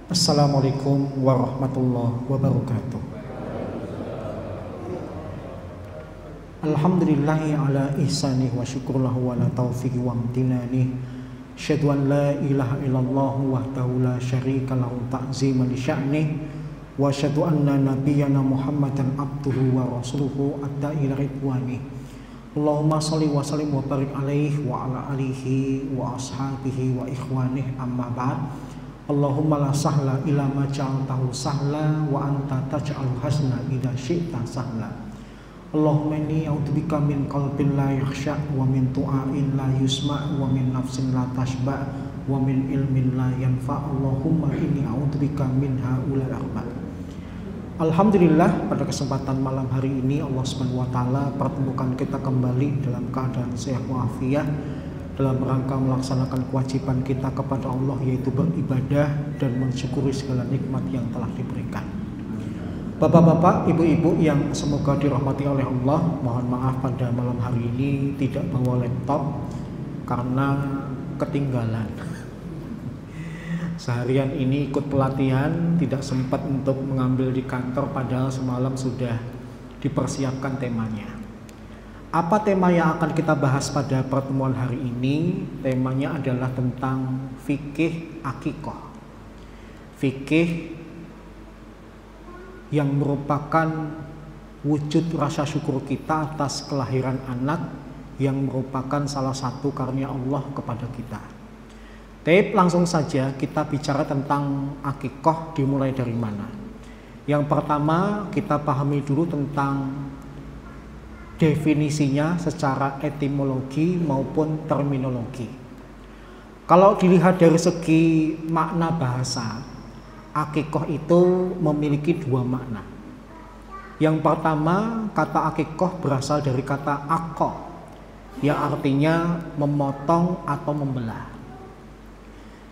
Assalamualaikum warahmatullahi wabarakatuh. Alhamdulillahi ala ihsanih wa syukurlahu ala taufiqi wa amtinanih. Asyhadu an la ilaha illallah wahdahu la syarika lahu ta'ziman li sya'nih. Wa asyhadu anna nabiyyana Muhammadan abduhu wa rasuluhu adda'i ila ridwanih. Allahumma shalli wa sallim wa barik alaihi wa ala alihi wa ashabihi wa ikhwanih, amma ba'd. Allahumma la sahla ila ma ja'altahu sahla wa anta taj'al hasna idza syi'ta sahla. Allahumma inni a'udzubika min qalbin la yakhsha wa min tu'ain la yusma wa min nafsin la tashba wa min ilmin la yanfa. Allahumma inni a'udzubika min haula arba'. Alhamdulillah, pada kesempatan malam hari ini Allah Subhanahu wa taala pertemukan kita kembali dalam keadaan sehat walafiat dalam rangka melaksanakan kewajiban kita kepada Allah, yaitu beribadah dan mensyukuri segala nikmat yang telah diberikan. Bapak-bapak, ibu-ibu yang semoga dirahmati oleh Allah, mohon maaf pada malam hari ini tidak bawa laptop karena ketinggalan. Seharian ini ikut pelatihan, tidak sempat untuk mengambil di kantor, padahal semalam sudah dipersiapkan temanya. Apa tema yang akan kita bahas pada pertemuan hari ini? Temanya adalah tentang fikih akikoh. Fikih yang merupakan wujud rasa syukur kita atas kelahiran anak yang merupakan salah satu karunia Allah kepada kita. Tapi langsung saja kita bicara tentang akikoh, dimulai dari mana? Yang pertama kita pahami dulu tentang definisinya secara etimologi maupun terminologi. Kalau dilihat dari segi makna bahasa, akikoh itu memiliki dua makna. Yang pertama, kata akikoh berasal dari kata akoh, yang artinya memotong atau membelah.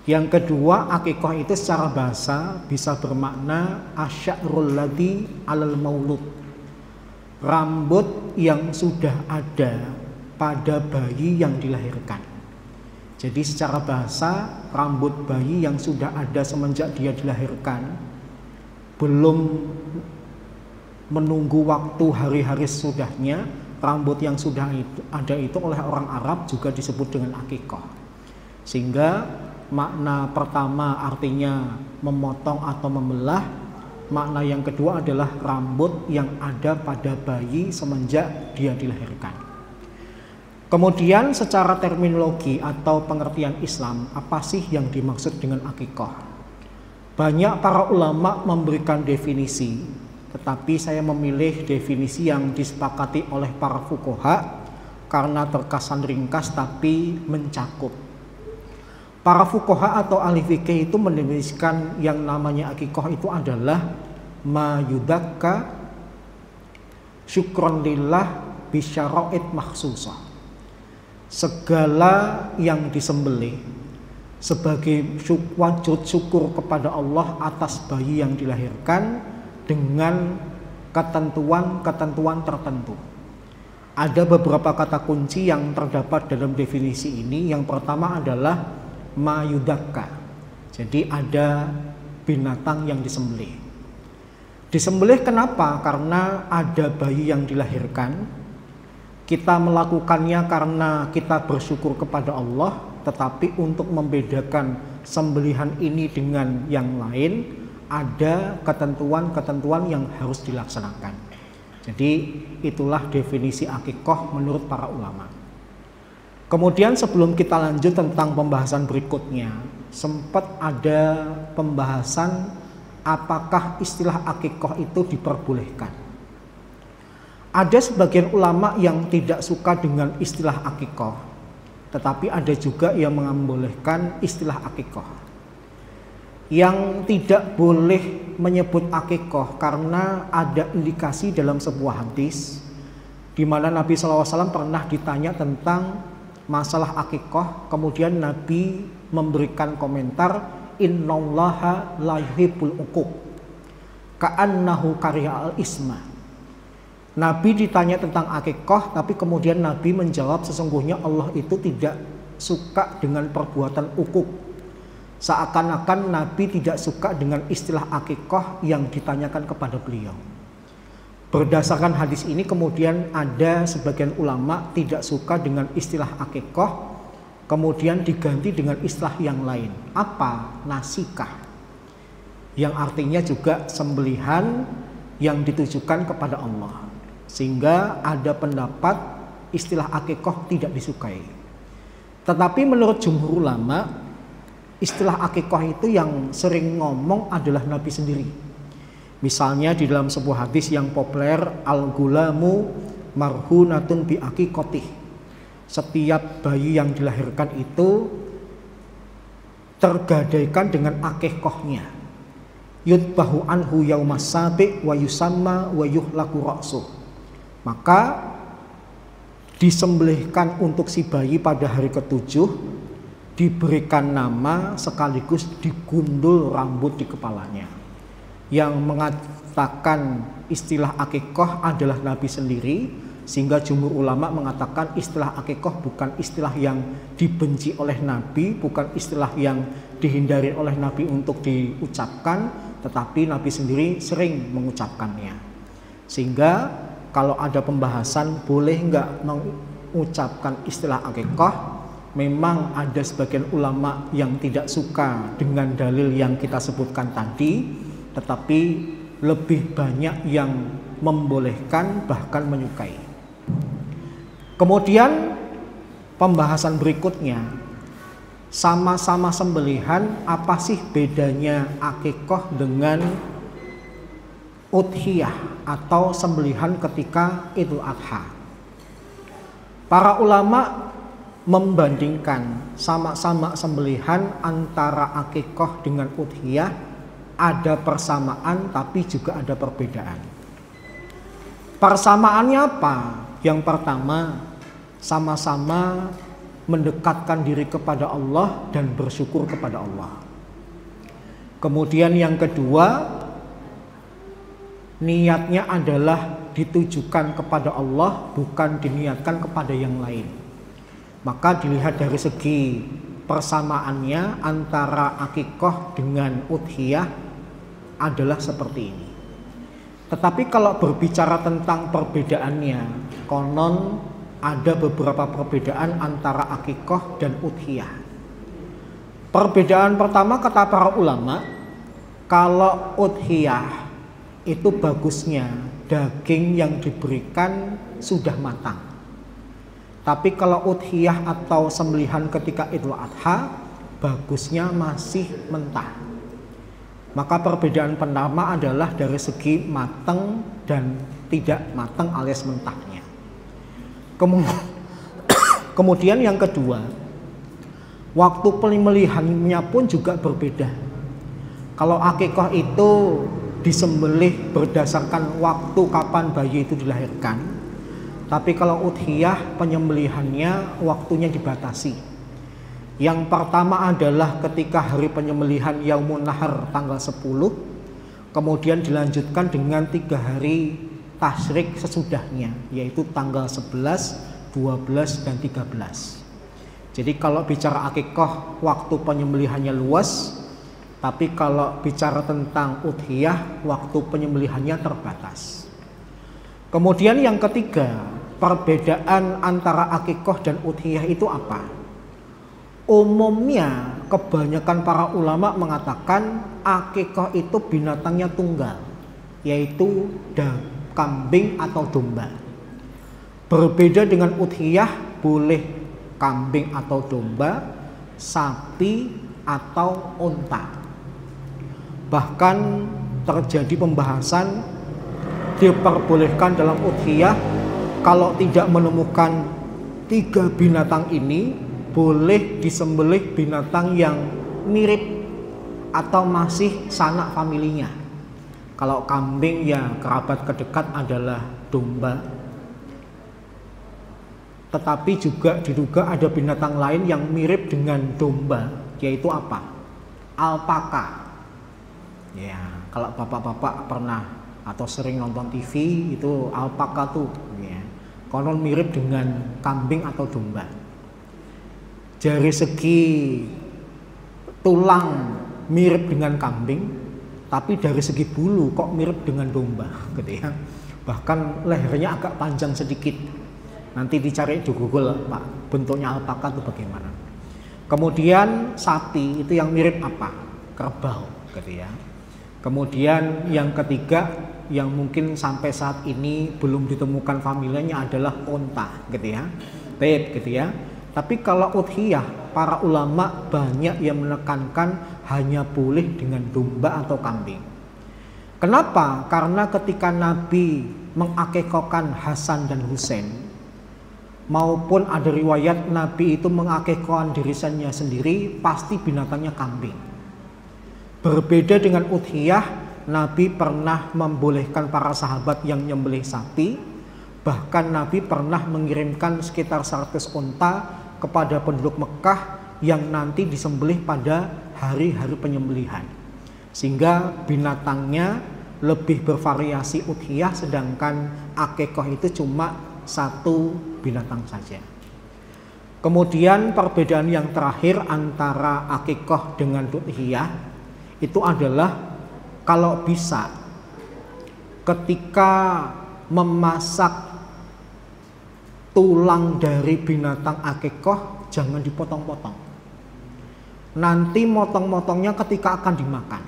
Yang kedua, akikoh itu secara bahasa bisa bermakna asy'arul ladzi 'alal maulud, rambut yang sudah ada pada bayi yang dilahirkan. Jadi secara bahasa, rambut bayi yang sudah ada semenjak dia dilahirkan, belum menunggu waktu hari-hari sesudahnya, rambut yang sudah ada itu oleh orang Arab juga disebut dengan akikoh. Sehingga makna pertama artinya memotong atau membelah. Makna yang kedua adalah rambut yang ada pada bayi semenjak dia dilahirkan. Kemudian secara terminologi atau pengertian Islam, apa sih yang dimaksud dengan akikoh? Banyak para ulama memberikan definisi, tetapi saya memilih definisi yang disepakati oleh para fuqaha karena terkesan ringkas tapi mencakup. Para fuqaha atau ahli fikih itu mendefinisikan yang namanya akikoh itu adalah ma yudakka syukron lillah bisyara'id makhsusah. Segala yang disembelih sebagai wujud syukur kepada Allah atas bayi yang dilahirkan dengan ketentuan-ketentuan tertentu. Ada beberapa kata kunci yang terdapat dalam definisi ini. Yang pertama adalah mayudakka. Jadi ada binatang yang disembelih. Disembelih kenapa? Karena ada bayi yang dilahirkan. Kita melakukannya karena kita bersyukur kepada Allah, tetapi untuk membedakan sembelihan ini dengan yang lain, ada ketentuan-ketentuan yang harus dilaksanakan. Jadi itulah definisi akikoh menurut para ulama. Kemudian sebelum kita lanjut tentang pembahasan berikutnya, sempat ada pembahasan apakah istilah akikoh itu diperbolehkan. Ada sebagian ulama yang tidak suka dengan istilah akikoh, tetapi ada juga yang membolehkan istilah akikoh. Yang tidak boleh menyebut akikoh karena ada indikasi dalam sebuah hadis di mana Nabi SAW pernah ditanya tentang masalah akikoh, kemudian Nabi memberikan komentar innallaha la yuhibbul uquq ka'annahu kariha al-isma. Nabi ditanya tentang akikoh, tapi kemudian Nabi menjawab sesungguhnya Allah itu tidak suka dengan perbuatan uquq, Seakan-akan Nabi tidak suka dengan istilah akikoh yang ditanyakan kepada beliau. Berdasarkan hadis ini kemudian ada sebagian ulama tidak suka dengan istilah akikoh, kemudian diganti dengan istilah yang lain. Apa? Nasikah. Yang artinya juga sembelihan yang ditujukan kepada Allah. Sehingga ada pendapat istilah akikoh tidak disukai. Tetapi menurut jumhur ulama, istilah akikoh itu yang sering ngomong adalah Nabi sendiri. Misalnya di dalam sebuah hadis yang populer, al-gulamu marhunatun bi akikotih. Setiap bayi yang dilahirkan itu tergadaikan dengan akikohnya. Yudbahu anhu yaumas sabi' wa yusamma wa yuhlaku ra'suh. Maka disembelihkan untuk si bayi pada hari ke-7, diberikan nama sekaligus digundul rambut di kepalanya. Yang mengatakan istilah akikoh adalah Nabi sendiri, sehingga jumhur ulama mengatakan istilah akikoh bukan istilah yang dibenci oleh Nabi, bukan istilah yang dihindari oleh Nabi untuk diucapkan, tetapi Nabi sendiri sering mengucapkannya. Sehingga kalau ada pembahasan boleh nggak mengucapkan istilah akikoh, memang ada sebagian ulama yang tidak suka dengan dalil yang kita sebutkan tadi, tetapi lebih banyak yang membolehkan bahkan menyukai. Kemudian pembahasan berikutnya, sama-sama sembelihan, apa sih bedanya akikoh dengan udhiyah atau sembelihan ketika Idul Adha? Para ulama membandingkan sama-sama sembelihan antara akikoh dengan udhiyah, ada persamaan tapi juga ada perbedaan. Persamaannya apa? Yang pertama, sama-sama mendekatkan diri kepada Allah dan bersyukur kepada Allah. Kemudian yang kedua, niatnya adalah ditujukan kepada Allah, bukan diniatkan kepada yang lain. Maka dilihat dari segi persamaannya antara akikoh dengan udhiyah adalah seperti ini. Tetapi kalau berbicara tentang perbedaannya, konon ada beberapa perbedaan antara akikoh dan udhiyah. Perbedaan pertama kata para ulama, kalau udhiyah itu bagusnya daging yang diberikan sudah matang. Tapi kalau udhiyah atau sembelihan ketika Idul Adha, bagusnya masih mentah. Maka perbedaan pertama adalah dari segi matang dan tidak matang alias mentahnya. Kemudian yang kedua, waktu penyembelihannya pun juga berbeda. Kalau akikoh itu disembelih berdasarkan waktu kapan bayi itu dilahirkan, tapi kalau udhiyah penyembelihannya waktunya dibatasi. Yang pertama adalah ketika hari penyembelihan Yaumun Nahar tanggal 10, kemudian dilanjutkan dengan 3 hari tasyrik sesudahnya, yaitu tanggal 11, 12, dan 13. Jadi kalau bicara akikoh waktu penyembelihannya luas, tapi kalau bicara tentang udhiyah waktu penyembelihannya terbatas. Kemudian yang ketiga, perbedaan antara akikoh dan udhiyah itu apa? Umumnya kebanyakan para ulama mengatakan akikoh itu binatangnya tunggal, yaitu kambing atau domba. Berbeda dengan udhiyah, boleh kambing atau domba, sapi atau unta. Bahkan terjadi pembahasan diperbolehkan dalam udhiyah kalau tidak menemukan 3 binatang ini, boleh disembelih binatang yang mirip atau masih sanak familinya. Kalau kambing ya kerabat kedekat adalah domba. Tetapi juga diduga ada binatang lain yang mirip dengan domba, yaitu apa? Alpaka. Ya, kalau bapak-bapak pernah atau sering nonton TV itu alpaka tuh, ya, konon mirip dengan kambing atau domba. Dari segi tulang mirip dengan kambing, tapi dari segi bulu kok mirip dengan domba gitu ya. Bahkan lehernya agak panjang sedikit. Nanti dicari di Google Pak, bentuknya alpaka itu bagaimana. Kemudian sapi itu yang mirip apa? Kerbau gitu ya. Kemudian yang ketiga yang mungkin sampai saat ini belum ditemukan familianya adalah onta gitu ya. Gitu ya. Tapi kalau udhiyah, para ulama banyak yang menekankan hanya boleh dengan domba atau kambing. Kenapa? Karena ketika Nabi mengakikahkan Hasan dan Husain, maupun ada riwayat Nabi itu mengakikahkan dirinya sendiri, pasti binatangnya kambing. Berbeda dengan udhiyah, Nabi pernah membolehkan para sahabat yang nyembelih sapi. Bahkan Nabi pernah mengirimkan sekitar 100 unta kepada penduduk Mekah yang nanti disembelih pada hari-hari penyembelihan. Sehingga binatangnya lebih bervariasi udhiyah, sedangkan akikah itu cuma satu binatang saja. Kemudian perbedaan yang terakhir antara akikah dengan udhiyah itu adalah kalau bisa ketika memasak tulang dari binatang akikah jangan dipotong-potong. Nanti motong-motongnya ketika akan dimakan.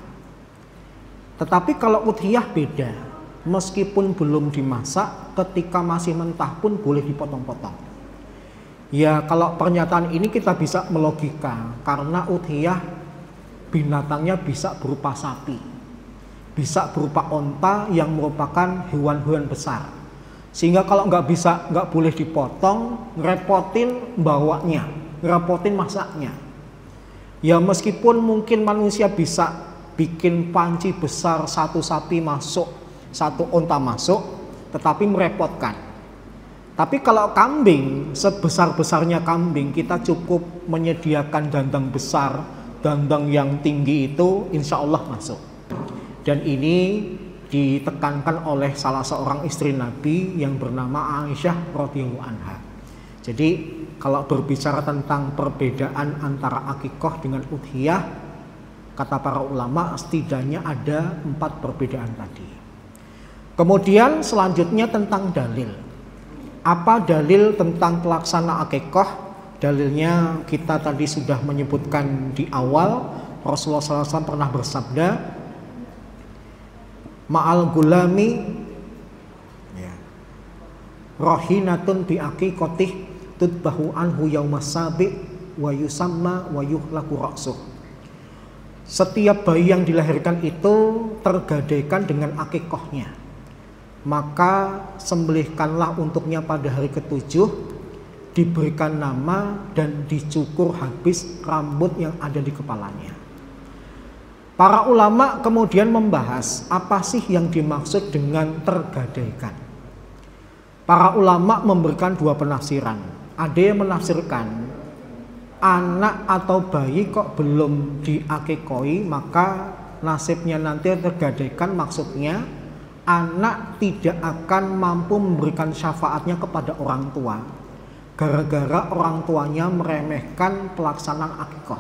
Tetapi kalau udhiyah beda. Meskipun belum dimasak, ketika masih mentah pun boleh dipotong-potong. Ya kalau pernyataan ini kita bisa melogika, karena udhiyah binatangnya bisa berupa sapi, bisa berupa onta yang merupakan hewan-hewan besar. Sehingga kalau nggak boleh dipotong, ngerepotin bawanya, ngerepotin masaknya. Ya meskipun mungkin manusia bisa bikin panci besar, satu sapi masuk, satu onta masuk, tetapi merepotkan. Tapi kalau kambing, sebesar-besarnya kambing, kita cukup menyediakan dandang besar, dandang yang tinggi itu insya Allah masuk. Dan ini ditekankan oleh salah seorang istri Nabi yang bernama Aisyah radhiyallahu anha. Jadi kalau berbicara tentang perbedaan antara akikah dengan udhiyah, kata para ulama setidaknya ada 4 perbedaan tadi. Kemudian selanjutnya tentang dalil. Apa dalil tentang pelaksana akikah? Dalilnya kita tadi sudah menyebutkan di awal. Rasulullah SAW pernah bersabda, ma'al gulami rohinatun bi aqiqatih tudbahu anhu yaumas sabi wa yusamma wa yuhlaku ra'suh. Setiap bayi yang dilahirkan itu tergadaikan dengan akikahnya, maka sembelihkanlah untuknya pada hari ke-7, diberikan nama dan dicukur habis rambut yang ada di kepalanya. Para ulama kemudian membahas apa sih yang dimaksud dengan tergadaikan. Para ulama memberikan 2 penafsiran. Ada yang menafsirkan anak atau bayi kok belum diakikoi maka nasibnya nanti tergadaikan, maksudnya anak tidak akan mampu memberikan syafaatnya kepada orang tua gara-gara orang tuanya meremehkan pelaksanaan akikah.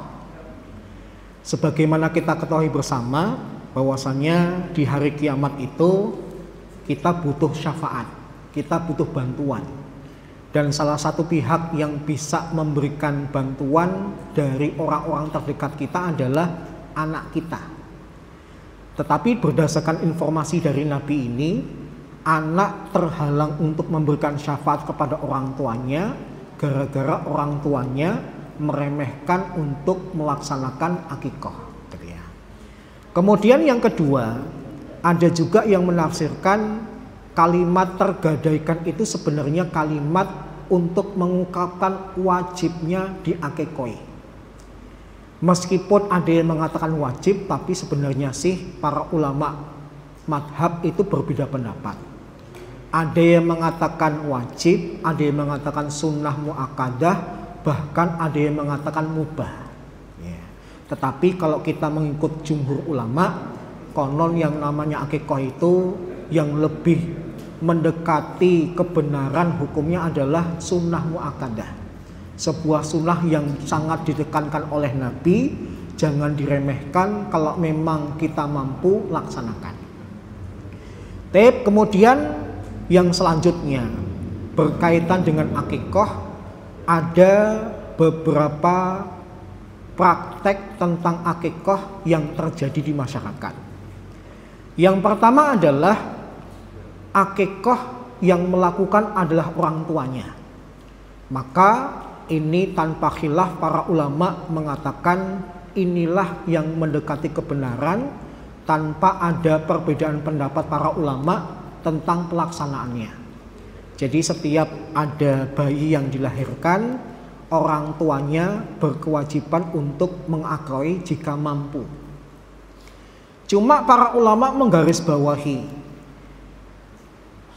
Sebagaimana kita ketahui bersama bahwasanya di hari kiamat itu kita butuh syafaat, kita butuh bantuan. Dan salah satu pihak yang bisa memberikan bantuan dari orang-orang terdekat kita adalah anak kita. Tetapi berdasarkan informasi dari Nabi ini, anak terhalang untuk memberikan syafaat kepada orang tuanya gara-gara orang tuanya meremehkan untuk melaksanakan akikah. Kemudian yang kedua, ada juga yang menafsirkan kalimat tergadaikan itu sebenarnya kalimat untuk mengungkapkan wajibnya diakikoi. Meskipun ada yang mengatakan wajib, tapi sebenarnya sih para ulama madhab itu berbeda pendapat. Ada yang mengatakan wajib, ada yang mengatakan sunnah muakkadah, bahkan ada yang mengatakan mubah. Tetapi kalau kita mengikut jumhur ulama, konon yang namanya akikah itu yang lebih mendekati kebenaran hukumnya adalah sunnah muakkadah. Sebuah sunnah yang sangat ditekankan oleh Nabi, jangan diremehkan, kalau memang kita mampu laksanakan. Kemudian yang selanjutnya berkaitan dengan akikoh, ada beberapa praktek tentang akikoh yang terjadi di masyarakat. Yang pertama adalah akikoh yang melakukan adalah orang tuanya. Maka ini tanpa khilaf para ulama mengatakan inilah yang mendekati kebenaran tanpa ada perbedaan pendapat para ulama tentang pelaksanaannya. Jadi setiap ada bayi yang dilahirkan, orang tuanya berkewajiban untuk mengakoi jika mampu. Cuma para ulama menggarisbawahi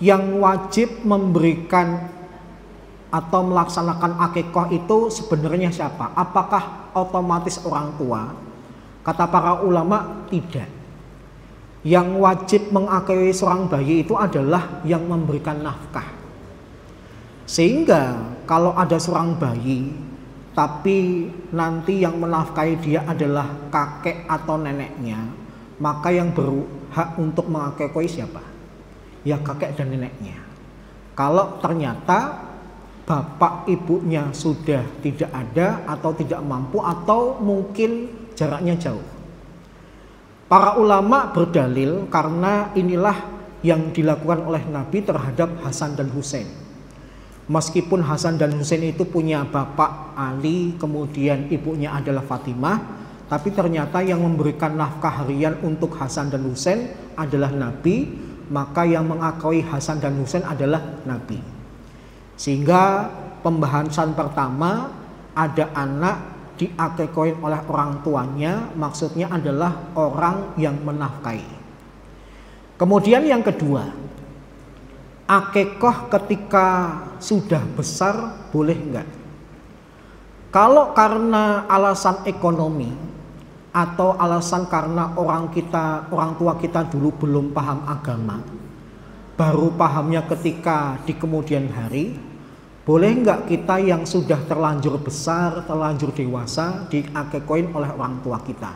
yang wajib memberikan atau melaksanakan akikoh itu sebenarnya siapa? Apakah otomatis orang tua? Kata para ulama, tidak. Yang wajib mengakui seorang bayi itu adalah yang memberikan nafkah. Sehingga kalau ada seorang bayi tapi nanti yang menafkahi dia adalah kakek atau neneknya, maka yang berhak untuk mengakui siapa? Ya kakek dan neneknya. Kalau ternyata bapak ibunya sudah tidak ada atau tidak mampu atau mungkin jaraknya jauh. Para ulama berdalil karena inilah yang dilakukan oleh Nabi terhadap Hasan dan Husain. Meskipun Hasan dan Husain itu punya bapak Ali, kemudian ibunya adalah Fatimah, tapi ternyata yang memberikan nafkah harian untuk Hasan dan Husain adalah Nabi, maka yang mengakui Hasan dan Husain adalah Nabi. Sehingga pembahasan pertama ada anak diakikohin oleh orang tuanya, maksudnya adalah orang yang menafkahi. Kemudian yang kedua, akikoh ketika sudah besar boleh enggak? Kalau karena alasan ekonomi atau alasan karena orang tua kita dulu belum paham agama, baru pahamnya ketika di kemudian hari, boleh enggak kita yang sudah terlanjur besar, terlanjur dewasa diakikohin oleh orang tua kita?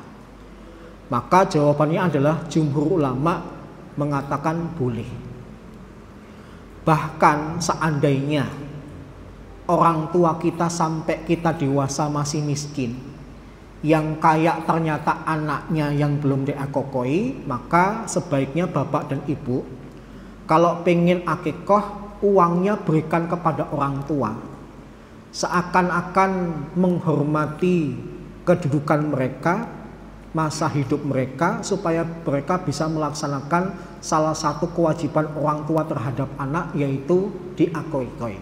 Maka jawabannya adalah jumhur ulama mengatakan boleh. Bahkan seandainya orang tua kita sampai kita dewasa masih miskin, yang kaya ternyata anaknya yang belum diakikoi, maka sebaiknya bapak dan ibu kalau pengen akikoh, uangnya berikan kepada orang tua, seakan-akan menghormati kedudukan mereka, masa hidup mereka, supaya mereka bisa melaksanakan salah satu kewajiban orang tua terhadap anak, yaitu diakikoi.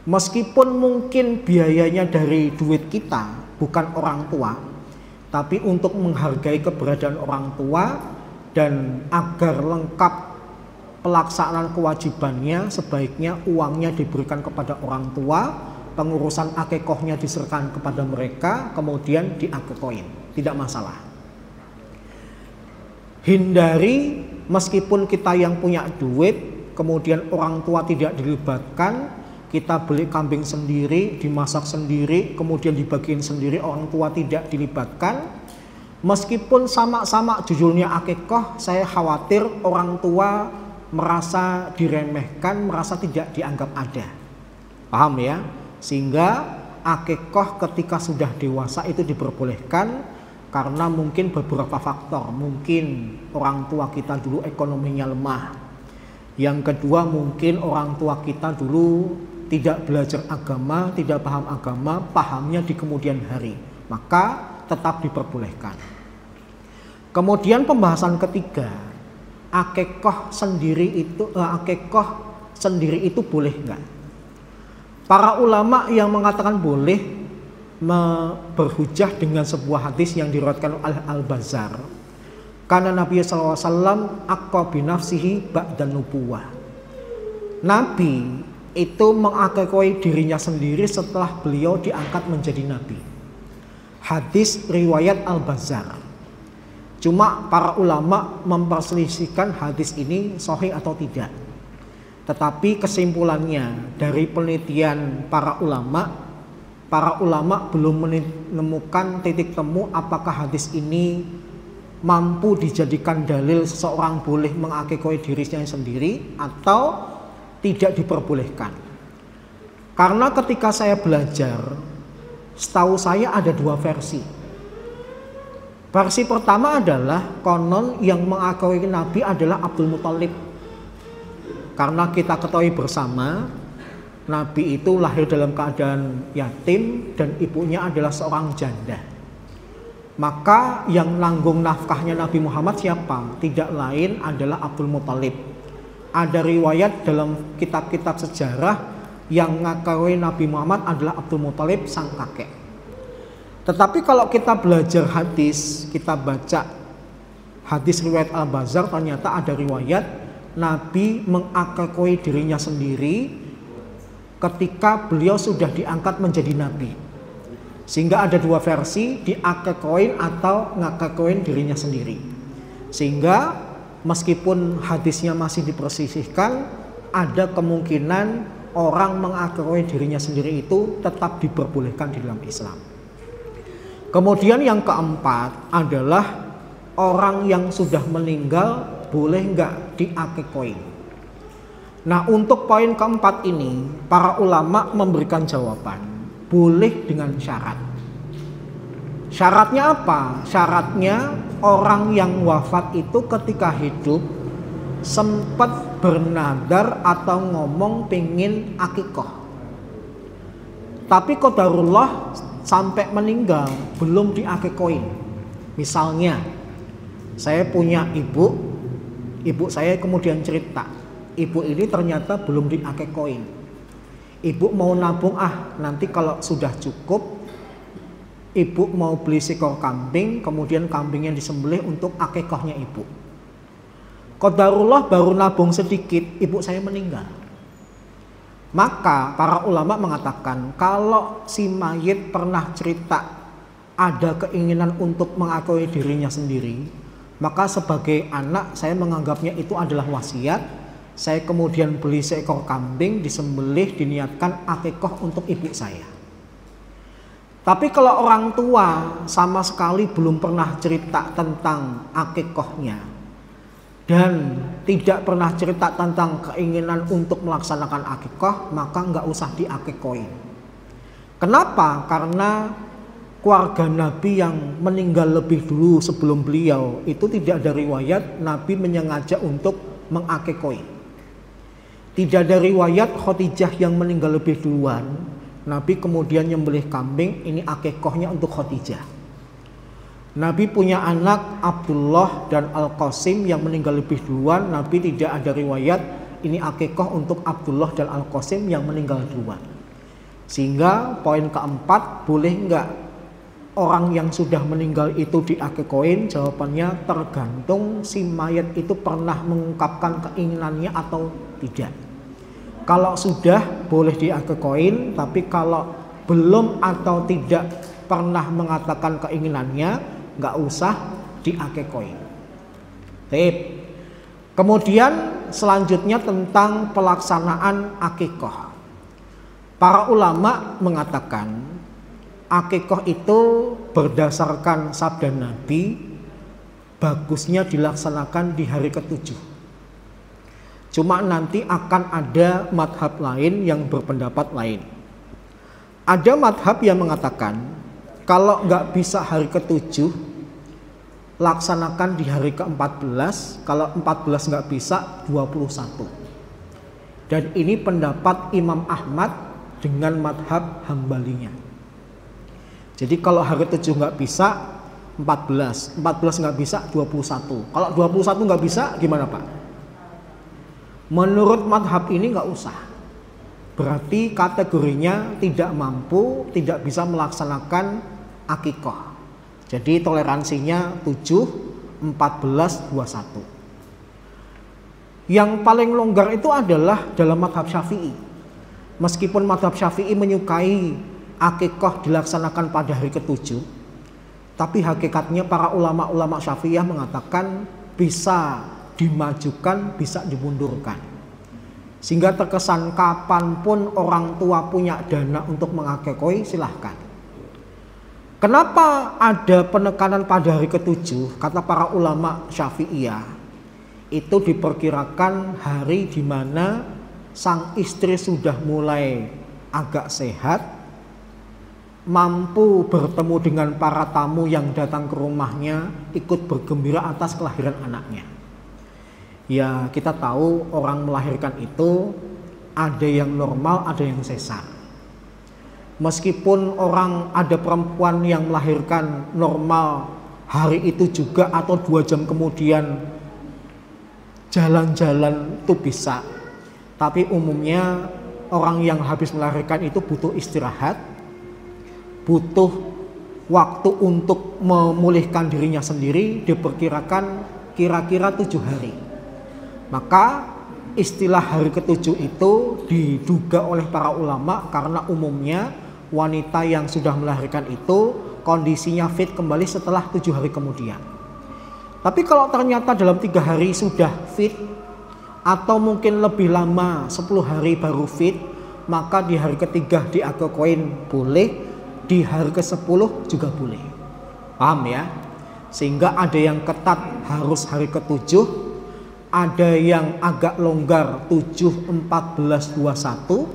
Meskipun mungkin biayanya dari duit kita, bukan orang tua, tapi untuk menghargai keberadaan orang tua dan agar lengkap pelaksanaan kewajibannya, sebaiknya uangnya diberikan kepada orang tua, pengurusan akikohnya diserahkan kepada mereka, kemudian diakikoin, tidak masalah. Hindari meskipun kita yang punya duit, kemudian orang tua tidak dilibatkan, kita beli kambing sendiri, dimasak sendiri, kemudian dibagiin sendiri, orang tua tidak dilibatkan. Meskipun sama-sama judulnya akikoh, saya khawatir orang tua merasa diremehkan, merasa tidak dianggap ada. Paham ya? Sehingga akikoh ketika sudah dewasa itu diperbolehkan karena mungkin beberapa faktor. Mungkin orang tua kita dulu ekonominya lemah. Yang kedua, mungkin orang tua kita dulu tidak belajar agama, tidak paham agama, pahamnya di kemudian hari. Maka tetap diperbolehkan. Kemudian pembahasan ketiga, akikoh sendiri itu boleh enggak? Para ulama yang mengatakan boleh berhujjah dengan sebuah hadis yang diriwayatkan oleh Al-Bazzar. Karena Nabi sallallahu alaihi wasallam aqqa bi nafsihi ba'da nubuwah. Nabi itu mengakikoi dirinya sendiri setelah beliau diangkat menjadi nabi. Hadis riwayat Al-Bazzar. Cuma para ulama memperselisihkan hadis ini sahih atau tidak. Tetapi kesimpulannya dari penelitian para ulama para ulama belum menemukan titik temu apakah hadis ini mampu dijadikan dalil seseorang boleh mengakikoi dirinya sendiri atau tidak diperbolehkan. Karena ketika saya belajar, setahu saya ada dua versi. Versi pertama adalah konon yang mengakui Nabi adalah Abdul Muthalib. Karena kita ketahui bersama, Nabi itu lahir dalam keadaan yatim dan ibunya adalah seorang janda. Maka yang nanggung nafkahnya Nabi Muhammad siapa? Tidak lain adalah Abdul Muthalib. Ada riwayat dalam kitab-kitab sejarah yang mengakui Nabi Muhammad adalah Abdul Muthalib sang kakek. Tetapi kalau kita belajar hadis, kita baca hadis riwayat Al-Bazzar, ternyata ada riwayat Nabi mengakui dirinya sendiri ketika beliau sudah diangkat menjadi Nabi. Sehingga ada dua versi, diakekuin atau ngakekuin dirinya sendiri. Sehingga meskipun hadisnya masih dipersisihkan, ada kemungkinan orang mengakui dirinya sendiri itu tetap diperbolehkan di dalam Islam. Kemudian yang keempat adalah orang yang sudah meninggal boleh nggak diakikoin. Nah, untuk poin keempat ini para ulama memberikan jawaban boleh dengan syarat. Syaratnya apa? Syaratnya orang yang wafat itu ketika hidup sempat bernadar atau ngomong pengen akikoh, tapi qadarullah sampai meninggal belum diakikoin. Misalnya saya punya ibu saya kemudian cerita, ibu ini ternyata belum diakikoin. Ibu mau nabung, nanti kalau sudah cukup ibu mau beli seekor kambing, kemudian kambingnya disembelih untuk akikohnya ibu. Qadarullah baru nabung sedikit, ibu saya meninggal. Maka para ulama mengatakan kalau si mayit pernah cerita ada keinginan untuk mengakui dirinya sendiri, maka sebagai anak saya menganggapnya itu adalah wasiat. Saya kemudian beli seekor kambing, disembelih, diniatkan akikoh untuk ibu saya. Tapi kalau orang tua sama sekali belum pernah cerita tentang akikohnya dan tidak pernah cerita tentang keinginan untuk melaksanakan akikoh, maka nggak usah diakikoin. Kenapa? Karena keluarga Nabi yang meninggal lebih dulu sebelum beliau itu tidak ada riwayat Nabi menyengaja untuk mengakikoi. Tidak ada riwayat Khadijah yang meninggal lebih duluan Nabi kemudian nyembelih kambing, ini akikohnya untuk Khadijah. Nabi punya anak Abdullah dan Al-Qasim yang meninggal lebih duluan, Nabi tidak ada riwayat ini akikoh untuk Abdullah dan Al-Qasim yang meninggal duluan. Sehingga poin keempat, boleh enggak orang yang sudah meninggal itu diakikoin? Jawabannya tergantung si mayat itu pernah mengungkapkan keinginannya atau tidak. Kalau sudah boleh diakikoin, tapi kalau belum atau tidak pernah mengatakan keinginannya, nggak usah diakikoin. Kemudian selanjutnya tentang pelaksanaan akikoh. Para ulama mengatakan akikoh itu berdasarkan sabda Nabi bagusnya dilaksanakan di hari ke-7. Cuma nanti akan ada madhab lain yang berpendapat lain. Ada madhab yang mengatakan kalau nggak bisa hari ke-7 laksanakan di hari ke-14, kalau 14 nggak bisa 21. Dan ini pendapat Imam Ahmad dengan madhab Hambalinya. Jadi kalau hari 7 nggak bisa 14 nggak bisa 21. Kalau 21 nggak bisa gimana Pak? Menurut madhab ini nggak usah. Berarti kategorinya tidak mampu, tidak bisa melaksanakan akikoh. Jadi toleransinya 7, 14, 21. Yang paling longgar itu adalah dalam madhab Syafi'i. Meskipun madhab Syafi'i menyukai akikoh dilaksanakan pada hari ke-7, tapi hakikatnya para ulama-ulama Syafi'iyah mengatakan bisa dimajukan, bisa dimundurkan. Sehingga terkesan kapanpun orang tua punya dana untuk mengakekoi, silahkan. Kenapa ada penekanan pada hari ketujuh? Kata para ulama Syafi'iyah, itu diperkirakan hari di mana sang istri sudah mulai agak sehat, mampu bertemu dengan para tamu yang datang ke rumahnya, ikut bergembira atas kelahiran anaknya. Ya, kita tahu orang melahirkan itu ada yang normal, ada yang sesar. Meskipun orang ada perempuan yang melahirkan normal hari itu juga atau 2 jam kemudian jalan-jalan itu bisa. Tapi umumnya orang yang habis melahirkan itu butuh istirahat, butuh waktu untuk memulihkan dirinya sendiri, diperkirakan kira-kira 7 hari. Maka istilah hari ketujuh itu diduga oleh para ulama karena umumnya wanita yang sudah melahirkan itu kondisinya fit kembali setelah 7 hari kemudian. Tapi kalau ternyata dalam 3 hari sudah fit atau mungkin lebih lama 10 hari baru fit, maka di hari ketiga diakekoin boleh, di hari ke-10 juga boleh. Paham ya? Sehingga ada yang ketat harus hari ke-7, ada yang agak longgar 7, 14, 21,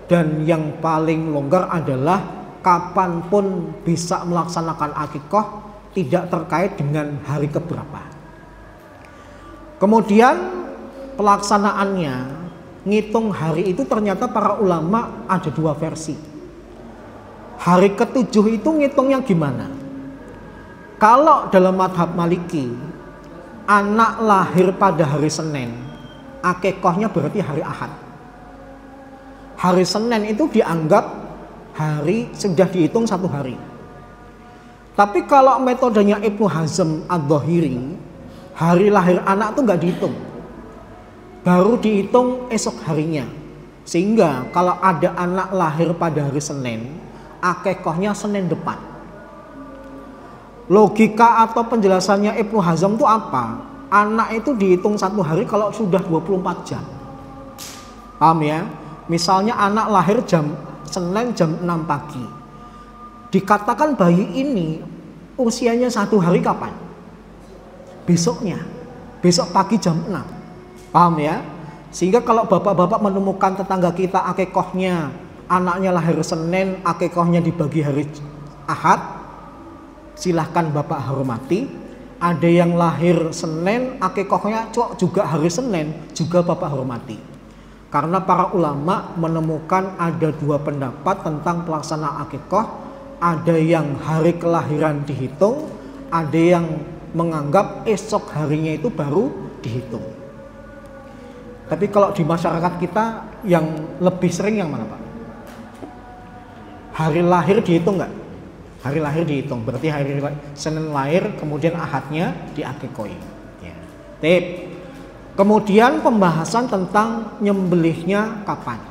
dan yang paling longgar adalah kapanpun bisa melaksanakan akikoh, tidak terkait dengan hari keberapa. Kemudian pelaksanaannya, ngitung hari itu ternyata para ulama ada 2 versi. Hari ke-7 itu ngitungnya gimana? Kalau dalam madhab Maliki, anak lahir pada hari Senin, akikohnya berarti hari Ahad. Hari Senin itu dianggap hari sudah dihitung 1 hari. Tapi kalau metodenya Ibnu Hazm Adz-Dzahiri, hari lahir anak itu nggak dihitung, baru dihitung esok harinya. Sehingga kalau ada anak lahir pada hari Senin, akikohnya Senin depan. Logika atau penjelasannya Ibnu Hazm itu apa? Anak itu dihitung 1 hari kalau sudah 24 jam. Paham ya? Misalnya anak lahir Senin jam 6 pagi. Dikatakan bayi ini usianya 1 hari kapan? Besoknya. Besok pagi jam 6. Paham ya? Sehingga kalau bapak-bapak menemukan tetangga kita akikohnya, anaknya lahir Senin, akikohnya dibagi hari Ahad, silahkan bapak hormati. Ada yang lahir Senin, akikohnya juga hari Senin, juga bapak hormati. Karena para ulama menemukan ada 2 pendapat tentang pelaksanaan akikoh. Ada yang hari kelahiran dihitung, ada yang menganggap esok harinya itu baru dihitung. Tapi kalau di masyarakat kita yang lebih sering yang mana Pak? Hari lahir dihitung nggak? Hari lahir dihitung, berarti hari Senin lahir kemudian Ahadnya diakikoi. Ya. Tip. Kemudian pembahasan tentang nyembelihnya kapan.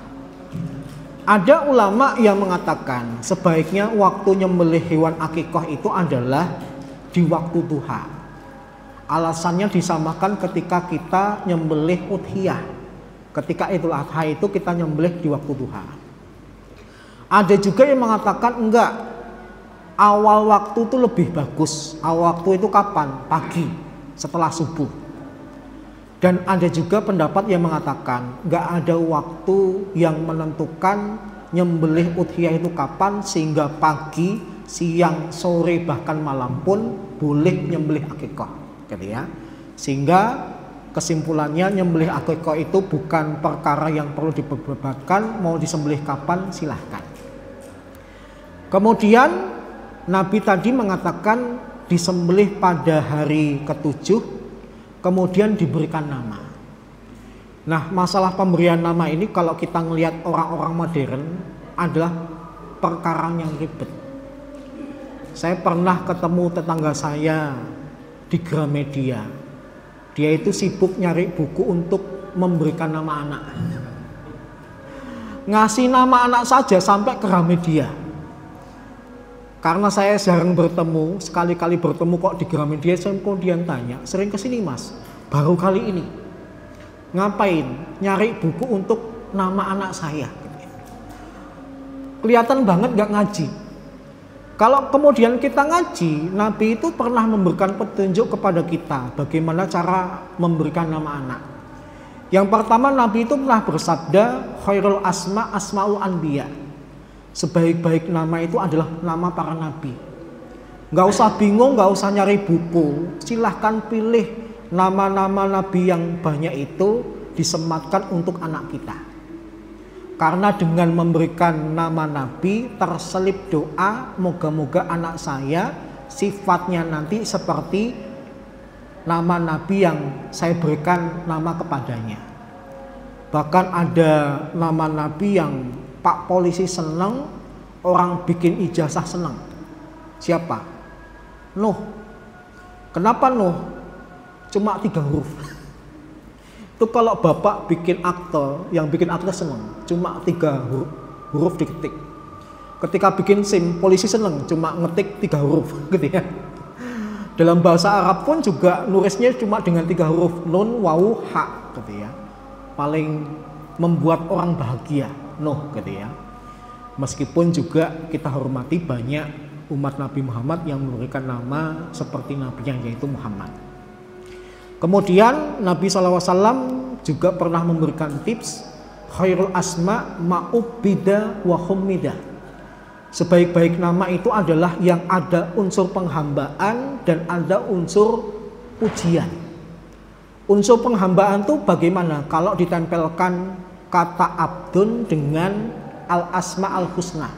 Ada ulama yang mengatakan sebaiknya waktu nyembelih hewan akikoh itu adalah di waktu duha. Alasannya disamakan ketika kita nyembelih udhiyah. Ketika Idul Adha itu kita nyembelih di waktu duha. Ada juga yang mengatakan enggak, awal waktu itu lebih bagus. Awal waktu itu kapan? Pagi, setelah subuh. Dan ada juga pendapat yang mengatakan nggak ada waktu yang menentukan nyembelih udhiyah itu kapan, sehingga pagi, siang, sore bahkan malam pun boleh nyembelih akikah, gitu ya. Sehingga kesimpulannya nyembelih akikah itu bukan perkara yang perlu diperdebatkan, mau disembelih kapan silahkan. Kemudian Nabi tadi mengatakan disembelih pada hari ke-7. Kemudian diberikan nama. Nah, masalah pemberian nama ini kalau kita ngelihat orang-orang modern adalah perkara yang ribet. Saya pernah ketemu tetangga saya di Gramedia. Dia itu sibuk nyari buku untuk memberikan nama anak. Ngasih nama anak saja sampai ke Gramedia. Karena saya jarang bertemu, sekali-kali bertemu kok di Gramedia, saya kemudian tanya, sering kesini Mas? Baru kali ini. Ngapain? Nyari buku untuk nama anak saya. Kelihatan banget gak ngaji. Kalau kemudian kita ngaji, Nabi itu pernah memberikan petunjuk kepada kita bagaimana cara memberikan nama anak. Yang pertama, Nabi itu pernah bersabda, khairul asma asmaul anbiya. Sebaik-baik nama itu adalah nama para nabi. Gak usah bingung, gak usah nyari buku. Silahkan pilih nama-nama nabi yang banyak itu disematkan untuk anak kita. Karena dengan memberikan nama nabi terselip doa, moga-moga anak saya sifatnya nanti seperti nama nabi yang saya berikan nama kepadanya. Bahkan ada nama nabi yang Pak polisi senang, orang bikin ijazah senang. Siapa? Nuh. Kenapa Nuh? Cuma 3 huruf. Itu kalau bapak bikin akte, yang bikin akte senang, cuma 3 huruf diketik. Ketika bikin SIM, polisi senang, cuma ngetik 3 huruf, gitu ya. Dalam bahasa Arab pun juga nulisnya cuma dengan 3 huruf, nun, wawu, ha, gitu ya. Paling membuat orang bahagia, Nuh, gitu ya. Meskipun juga kita hormati banyak umat Nabi Muhammad yang memberikan nama seperti nabinya, yaitu Muhammad. Kemudian Nabi SAW juga pernah memberikan tips khairul asma ma'ubida wa hummida. Sebaik-baik nama itu adalah yang ada unsur penghambaan dan ada unsur pujian. Unsur penghambaan itu bagaimana? Kalau ditempelkan kata abdun dengan al-asma al-husna.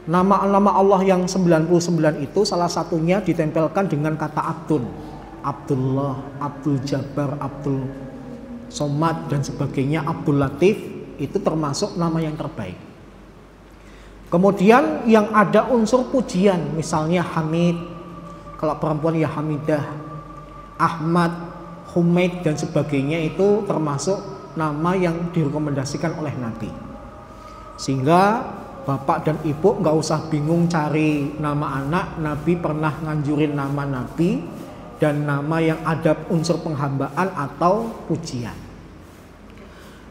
Nama-nama Allah yang 99 itu salah satunya ditempelkan dengan kata abdun. Abdullah, Abdul Jabbar, Abdul Somad dan sebagainya, Abdul Latif, itu termasuk nama yang terbaik. Kemudian yang ada unsur pujian, misalnya Hamid, kalau perempuan ya Hamidah, Ahmad, Humaid dan sebagainya, itu termasuk nama yang direkomendasikan oleh Nabi. Sehingga bapak dan ibu nggak usah bingung cari nama anak. Nabi pernah nganjurin nama Nabi dan nama yang ada unsur penghambaan atau pujian.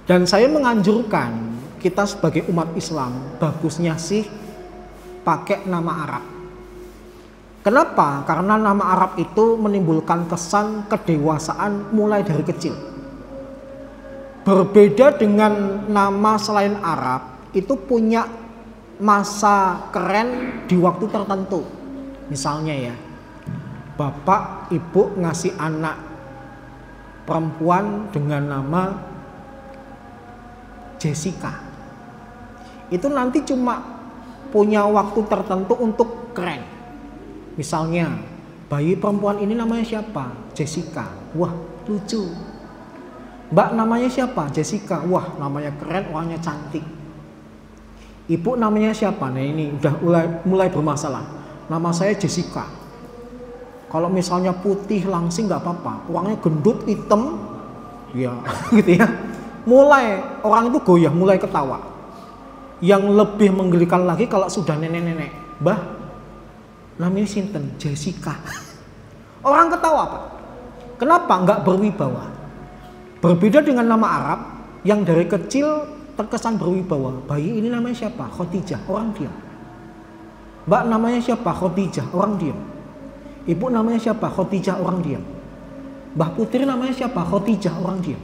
Dan saya menganjurkan kita sebagai umat Islam bagusnya sih pakai nama Arab. Kenapa? Karena nama Arab itu menimbulkan kesan kedewasaan mulai dari kecil. Berbeda dengan nama selain Arab, itu punya masa keren di waktu tertentu. Misalnya ya, bapak ibu ngasih anak perempuan dengan nama Jessica. Itu nanti cuma punya waktu tertentu untuk keren. Misalnya, bayi perempuan ini namanya siapa? Jessica. Wah, lucu. Mbak namanya siapa? Jessica. Wah, namanya keren, orangnya cantik. Ibu namanya siapa? Nah ini udah mulai bermasalah. Nama saya Jessica. Kalau misalnya putih langsing nggak apa-apa, orangnya gendut hitam, ya gitu ya. Mulai orang itu goyah, mulai ketawa. Yang lebih menggelikan lagi kalau sudah nenek-nenek, Mbah, namanya sinten? Jessica. Orang ketawa Pak. Kenapa? Nggak berwibawa. Berbeda dengan nama Arab yang dari kecil terkesan berwibawa. Bayi ini namanya siapa? Khadijah. Orang diam. Mbak namanya siapa? Khadijah. Orang diam. Ibu namanya siapa? Khadijah. Orang diam. Mbah Putri namanya siapa? Khadijah. Orang diam.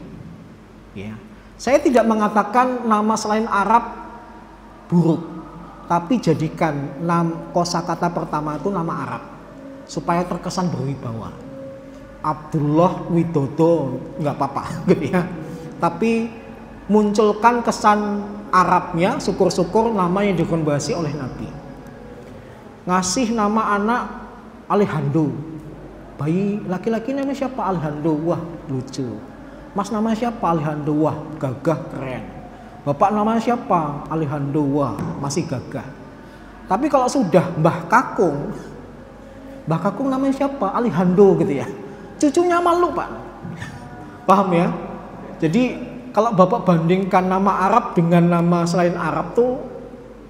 Ya. Saya tidak mengatakan nama selain Arab buruk, tapi jadikan kosakata pertama itu nama Arab supaya terkesan berwibawa. Abdullah Widodo nggak apa-apa gitu ya. Tapi munculkan kesan Arabnya, syukur-syukur nama yang direkomendasi oleh Nabi. Ngasih nama anak Alejandro. Bayi laki-laki namanya siapa? Alejandro. Wah, lucu. Mas namanya siapa? Alejandro. Wah, gagah, keren. Bapak namanya siapa? Alejandro. Wah, masih gagah. Tapi kalau sudah Mbah Kakung namanya siapa? Alejandro gitu ya. Cucunya malu Pak. Paham ya? Jadi kalau Bapak bandingkan nama Arab dengan nama selain Arab tuh,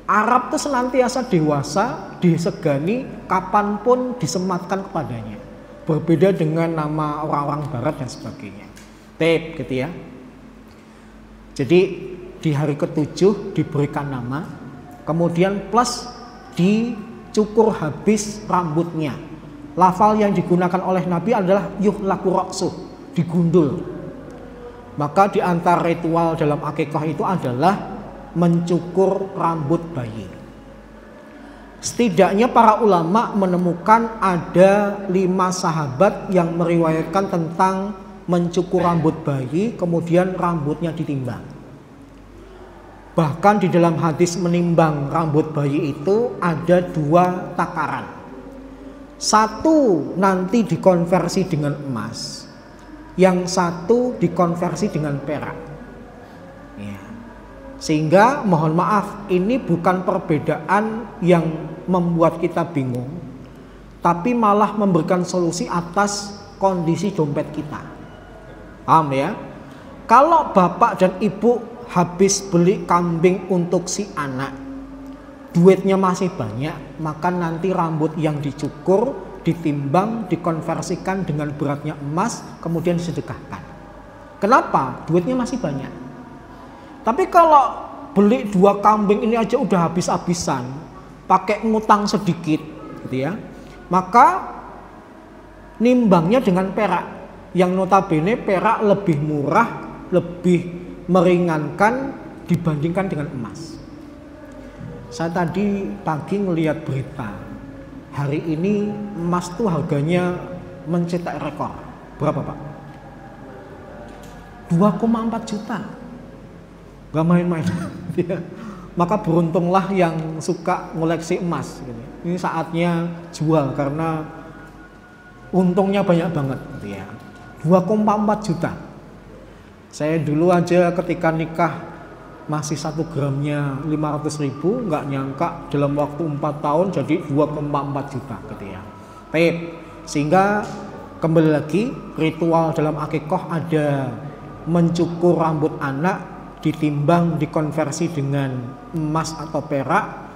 Arab tuh senantiasa dewasa, disegani, kapanpun disematkan kepadanya. Berbeda dengan nama orang-orang Barat dan sebagainya. Tep gitu ya. Jadi di hari ke-7 diberikan nama, kemudian plus dicukur habis rambutnya. Lafal yang digunakan oleh Nabi adalah yuhlaku ra'suh, digundul. Maka di antara ritual dalam akikah itu adalah mencukur rambut bayi. Setidaknya para ulama menemukan ada 5 sahabat yang meriwayatkan tentang mencukur rambut bayi, kemudian rambutnya ditimbang. Bahkan di dalam hadis menimbang rambut bayi itu ada 2 takaran. Satu nanti dikonversi dengan emas, yang satu dikonversi dengan perak. Ya. Sehingga mohon maaf, ini bukan perbedaan yang membuat kita bingung, tapi malah memberikan solusi atas kondisi dompet kita. Paham ya? Kalau bapak dan ibu habis beli kambing untuk si anak, duitnya masih banyak, maka nanti rambut yang dicukur, ditimbang, dikonversikan dengan beratnya emas, kemudian disedekahkan. Kenapa? Duitnya masih banyak. Tapi kalau beli 2 kambing ini aja udah habis-habisan, pakai ngutang sedikit gitu ya, maka nimbangnya dengan perak, yang notabene perak lebih murah, lebih meringankan dibandingkan dengan emas. Saya tadi pagi ngelihat berita, hari ini emas tuh harganya mencetak rekor. Berapa Pak? 2,4 juta. Gak main-main. Maka beruntunglah yang suka ngoleksi emas. Ini saatnya jual karena untungnya banyak banget. 2,4 juta. Saya dulu aja ketika nikah masih 1 gramnya 500.000, nggak nyangka dalam waktu 4 tahun jadi 2,4 juta gitu ya. Baik, sehingga kembali lagi ritual dalam akikah ada mencukur rambut anak, ditimbang, dikonversi dengan emas atau perak.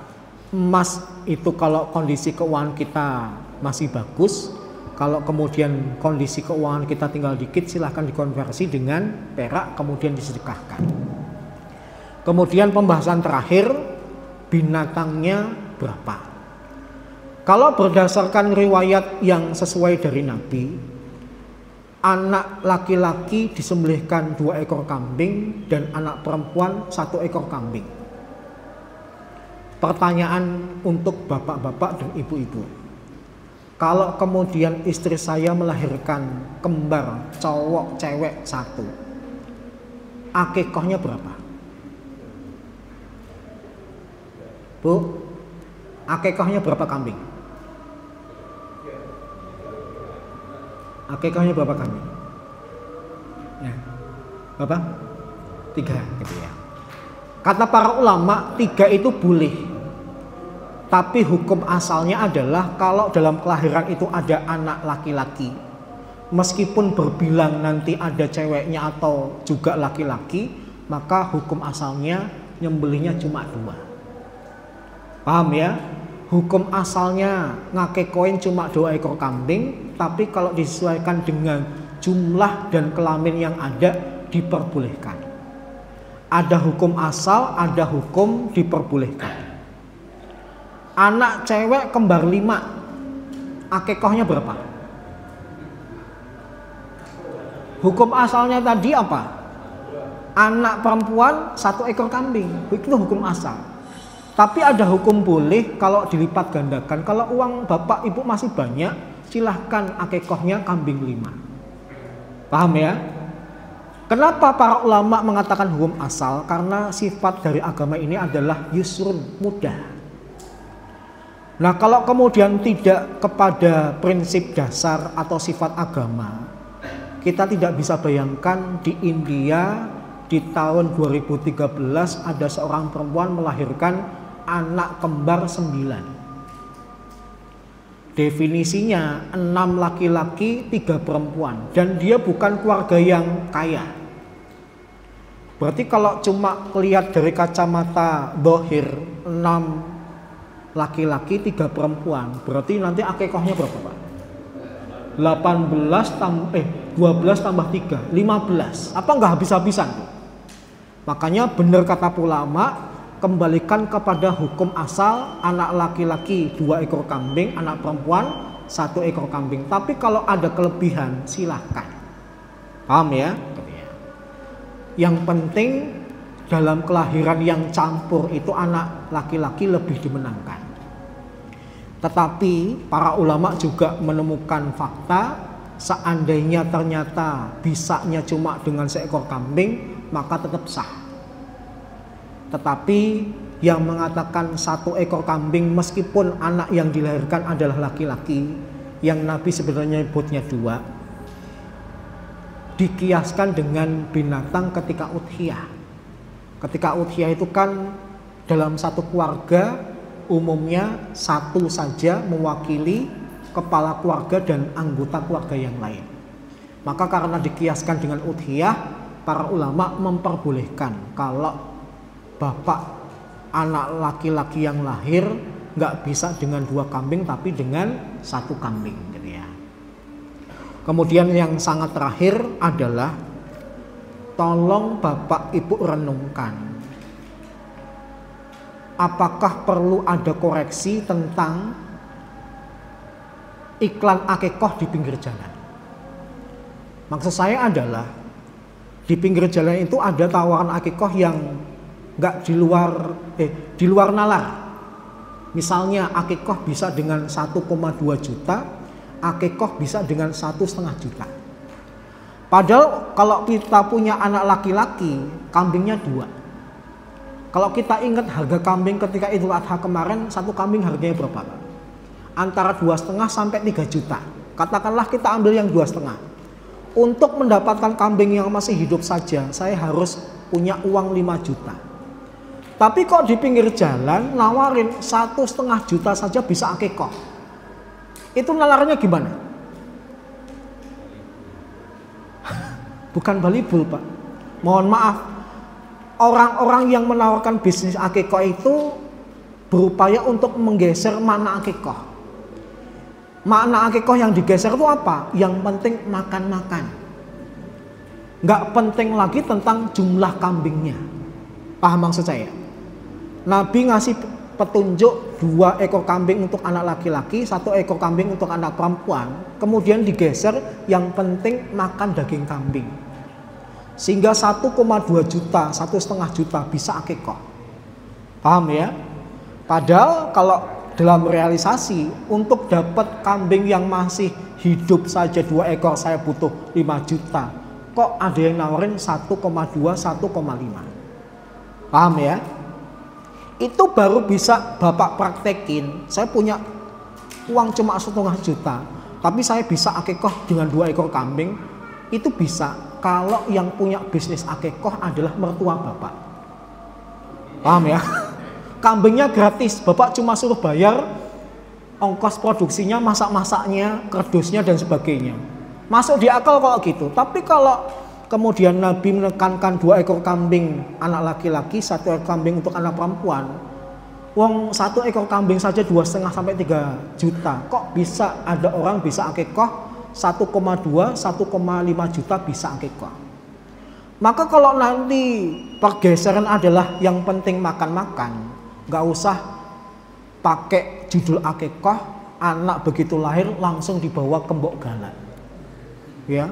Emas itu kalau kondisi keuangan kita masih bagus, kalau kemudian kondisi keuangan kita tinggal dikit, silahkan dikonversi dengan perak kemudian disedekahkan. Kemudian pembahasan terakhir, binatangnya berapa? Kalau berdasarkan riwayat yang sesuai dari Nabi, anak laki-laki disembelihkan 2 ekor kambing dan anak perempuan 1 ekor kambing. Pertanyaan untuk bapak-bapak dan ibu-ibu, kalau kemudian istri saya melahirkan kembar cowok cewek 1, akikahnya berapa? Bu, akikahnya berapa kambing? Akikahnya berapa kambing? Ya, berapa? 3 gitu ya. Kata para ulama 3 itu boleh. Tapi hukum asalnya adalah kalau dalam kelahiran itu ada anak laki-laki, meskipun berbilang nanti ada ceweknya atau juga laki-laki, maka hukum asalnya nyembelihnya cuma 2. Paham ya? Hukum asalnya ngakikoin cuma 2 ekor kambing, tapi kalau disesuaikan dengan jumlah dan kelamin yang ada diperbolehkan. Ada hukum asal, ada hukum diperbolehkan. Anak cewek kembar 5, akikahnya berapa? Hukum asalnya tadi apa? Anak perempuan 1 ekor kambing, itu hukum asal. Tapi ada hukum boleh kalau dilipat gandakan. Kalau uang bapak ibu masih banyak, silahkan akikahnya kambing 5. Paham ya? Kenapa para ulama mengatakan hukum asal? Karena sifat dari agama ini adalah yusrun, mudah. Nah, kalau kemudian tidak kepada prinsip dasar atau sifat agama, kita tidak bisa bayangkan di India di tahun 2013 ada seorang perempuan melahirkan anak kembar 9. Definisinya 6 laki-laki 3 perempuan, dan dia bukan keluarga yang kaya. Berarti kalau cuma lihat dari kacamata dohir 6 laki-laki 3 perempuan, berarti nanti akikahnya berapa Pak? 12 12 tambah 3, 15. Apa nggak habis-habisan? Makanya benar kata ulama, kembalikan kepada hukum asal, anak laki-laki 2 ekor kambing, anak perempuan 1 ekor kambing. Tapi kalau ada kelebihan silahkan. Paham ya? Yang penting dalam kelahiran yang campur itu anak laki-laki lebih dimenangkan. Tetapi para ulama juga menemukan fakta, seandainya ternyata bisanya cuma dengan seekor kambing, maka tetap sah. Tetapi yang mengatakan 1 ekor kambing meskipun anak yang dilahirkan adalah laki-laki, yang Nabi sebenarnya nyebutnya 2, dikiaskan dengan binatang ketika udhiyah. Ketika udhiyah itu kan dalam satu keluarga umumnya 1 saja mewakili kepala keluarga dan anggota keluarga yang lain. Maka karena dikiaskan dengan udhiyah, para ulama memperbolehkan kalau bapak anak laki-laki yang lahir nggak bisa dengan 2 kambing tapi dengan 1 kambing gitu ya. Kemudian yang sangat terakhir adalah tolong bapak ibu renungkan, apakah perlu ada koreksi tentang iklan akikoh di pinggir jalan. Maksud saya adalah di pinggir jalan itu ada tawaran akikoh yang nggak di luar nalar. Misalnya akikoh bisa dengan 1,2 juta, akikoh bisa dengan 1,5 juta. Padahal kalau kita punya anak laki-laki, kambingnya 2. Kalau kita ingat harga kambing ketika Idul Adha kemarin, 1 kambing harganya berapa Pak? Antara 2,5 sampai 3 juta. Katakanlah kita ambil yang 2,5. Untuk mendapatkan kambing yang masih hidup saja, saya harus punya uang 5 juta. Tapi kok di pinggir jalan nawarin 1,5 juta saja bisa akikoh. Itu nalarnya gimana? Bukan balibul Pak. Mohon maaf. Orang-orang yang menawarkan bisnis akikoh itu berupaya untuk menggeser makna akikoh. Makna akikoh yang digeser itu apa? Yang penting makan-makan. Nggak penting lagi tentang jumlah kambingnya. Paham maksud saya? Nabi ngasih petunjuk 2 ekor kambing untuk anak laki-laki, 1 ekor kambing untuk anak perempuan. Kemudian digeser yang penting makan daging kambing. Sehingga 1,2 juta, 1,5 juta bisa akikoh. Paham ya? Padahal kalau dalam realisasi untuk dapat kambing yang masih hidup saja 2 ekor saya butuh 5 juta. Kok ada yang nawarin 1,2, 1,5. Paham ya? Itu baru bisa bapak praktekin. Saya punya uang cuma 1,5 juta, tapi saya bisa akikoh dengan 2 ekor kambing. Itu bisa kalau yang punya bisnis akikoh adalah mertua bapak. Paham ya? Kambingnya gratis, bapak cuma suruh bayar ongkos produksinya, masak-masaknya, kerdusnya dan sebagainya. Masuk di akal kalau gitu. Tapi kalau kemudian Nabi menekankan 2 ekor kambing anak laki-laki, 1 ekor kambing untuk anak perempuan. Wong 1 ekor kambing saja 2,5 sampai 3 juta. Kok bisa ada orang bisa akikoh 1,2, 1,5 juta bisa akikoh. Maka kalau nanti pergeseran adalah yang penting makan-makan, nggak usah pakai judul akikoh, anak begitu lahir langsung dibawa ke mbok galak. Ya.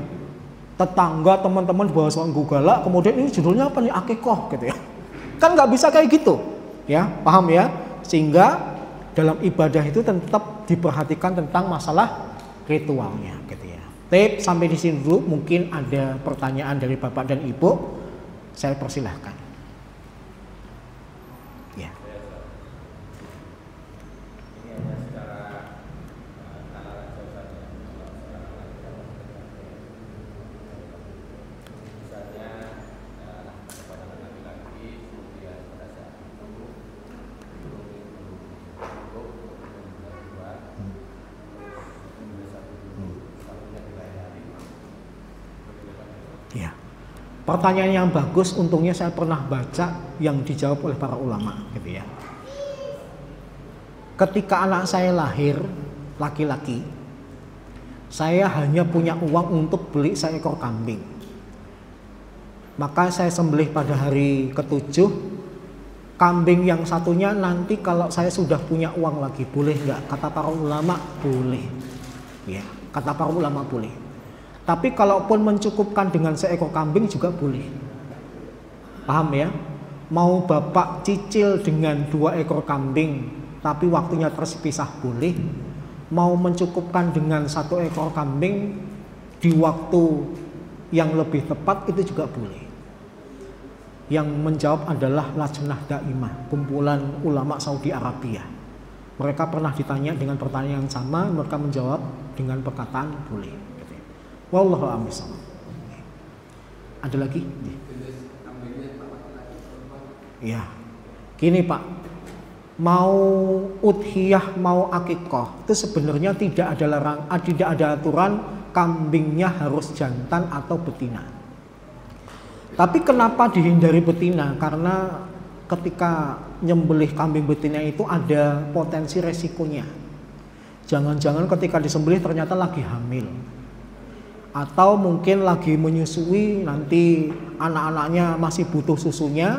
Tetangga teman-teman bawa sanggu galak, kemudian ini judulnya apa nih, akikoh gitu ya. Kan nggak bisa kayak gitu ya, paham ya? Sehingga dalam ibadah itu tetap diperhatikan tentang masalah ritualnya gitu ya. Tip sampai di sini dulu, mungkin ada pertanyaan dari Bapak dan Ibu, saya persilahkan ya. Ya. Pertanyaan yang bagus, untungnya saya pernah baca yang dijawab oleh para ulama gitu ya. Ketika anak saya lahir laki-laki, Saya hanya punya uang untuk beli seekor kambing. Maka saya sembelih pada hari ketujuh. Kambing yang satunya nanti kalau saya sudah punya uang lagi, boleh nggak? Kata para ulama boleh. Ya, kata para ulama boleh. Tapi kalaupun mencukupkan dengan seekor kambing juga boleh. Paham ya? Mau bapak cicil dengan 2 ekor kambing, tapi waktunya terpisah boleh. Mau mencukupkan dengan 1 ekor kambing di waktu yang lebih tepat itu juga boleh. Yang menjawab adalah Lajnah Daimah, kumpulan ulama Saudi Arabia. Mereka pernah ditanya dengan pertanyaan yang sama, mereka menjawab dengan perkataan boleh. Wallahu a'lam bishawab. Ada lagi? Ya. Gini Pak, mau udhiyah mau akikah itu sebenarnya tidak ada aturan kambingnya harus jantan atau betina. Tapi kenapa dihindari betina? Karena ketika nyembelih kambing betina itu ada potensi resikonya. Jangan-jangan ketika disembelih ternyata lagi hamil. Atau mungkin lagi menyusui, nanti anak-anaknya masih butuh susunya,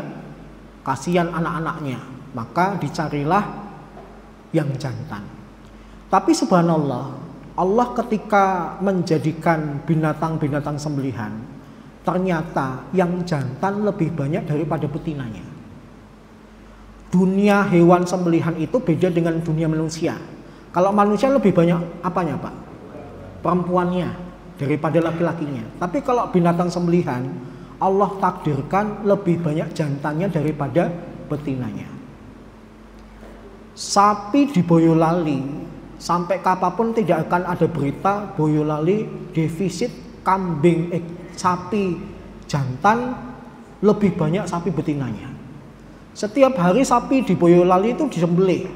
kasihan anak-anaknya. Maka dicarilah yang jantan. Tapi subhanallah, Allah ketika menjadikan binatang-binatang sembelihan, ternyata yang jantan lebih banyak daripada betinanya. Dunia hewan sembelihan itu beda dengan dunia manusia. Kalau manusia lebih banyak apanya Pak? Perempuannya daripada laki-lakinya. Tapi kalau binatang sembelihan, Allah takdirkan lebih banyak jantannya daripada betinanya. Sapi di Boyolali, sampai kapanpun tidak akan ada berita Boyolali defisit sapi jantan lebih banyak sapi betinanya. Setiap hari sapi di Boyolali itu disembelih,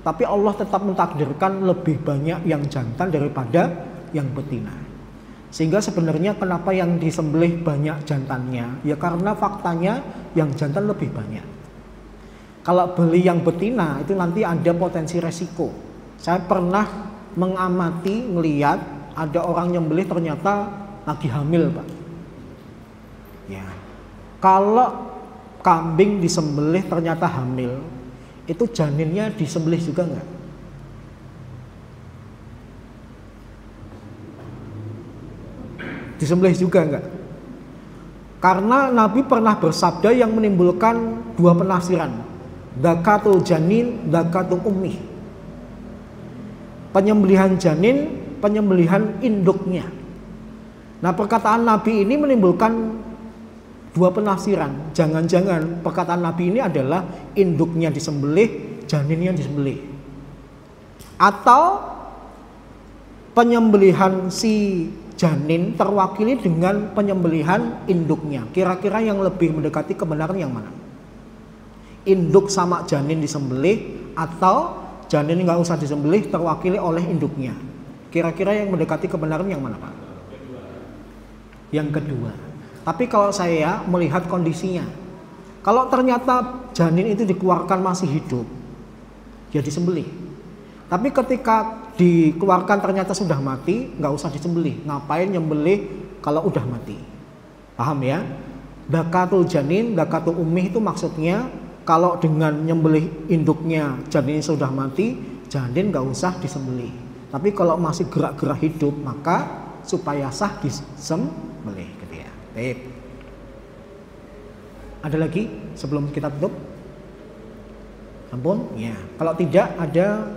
tapi Allah tetap mentakdirkan lebih banyak yang jantan daripada yang betina. Sehingga sebenarnya kenapa yang disembelih banyak jantannya? Ya karena faktanya yang jantan lebih banyak. Kalau beli yang betina itu nanti ada potensi resiko. Saya pernah mengamati, melihat ada orang nyembelih ternyata lagi hamil Pak. Ya, kalau kambing disembelih ternyata hamil, itu janinnya disembelih juga enggak? Disembelih juga enggak? Karena Nabi pernah bersabda yang menimbulkan 2 penafsiran, zakatul janin, zakatul ummi. Penyembelihan janin, penyembelihan induknya. Nah, perkataan Nabi ini menimbulkan 2 penafsiran. Jangan-jangan perkataan Nabi ini adalah induknya disembelih, janinnya disembelih. Atau penyembelihan si janin terwakili dengan penyembelihan induknya. Kira-kira yang lebih mendekati kebenaran yang mana? Induk sama janin disembelih atau janin nggak usah disembelih terwakili oleh induknya? Kira-kira yang mendekati kebenaran yang mana Pak? Yang kedua. Tapi kalau saya melihat kondisinya, kalau ternyata janin itu dikeluarkan masih hidup, ya disembelih. Tapi ketika dikeluarkan ternyata sudah mati, nggak usah disembelih. Ngapain nyembelih kalau udah mati? Paham ya? Zakatul janin, zakatul ummi itu maksudnya kalau dengan nyembelih induknya janin sudah mati, janin nggak usah disembelih. Tapi kalau masih gerak-gerak hidup, maka supaya sah disembelih gitu ya. Baik. Ada lagi sebelum kita tutup? Ampun? Ya. Kalau tidak ada,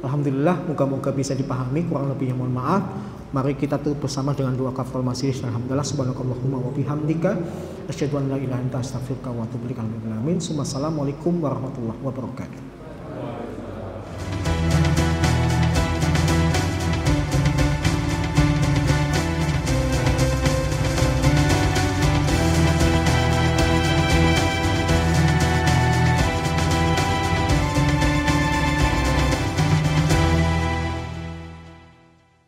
alhamdulillah, moga-moga bisa dipahami. Kurang lebihnya mohon maaf. Mari kita tutup bersama dengan doa kafaratul majelis. Alhamdulillah, subhanakallahumma wa bihamdika, asyhadu an la ilaha illa anta, astaghfiruka wa atubu ilaik. Amin. Assalamualaikum warahmatullahi wabarakatuh.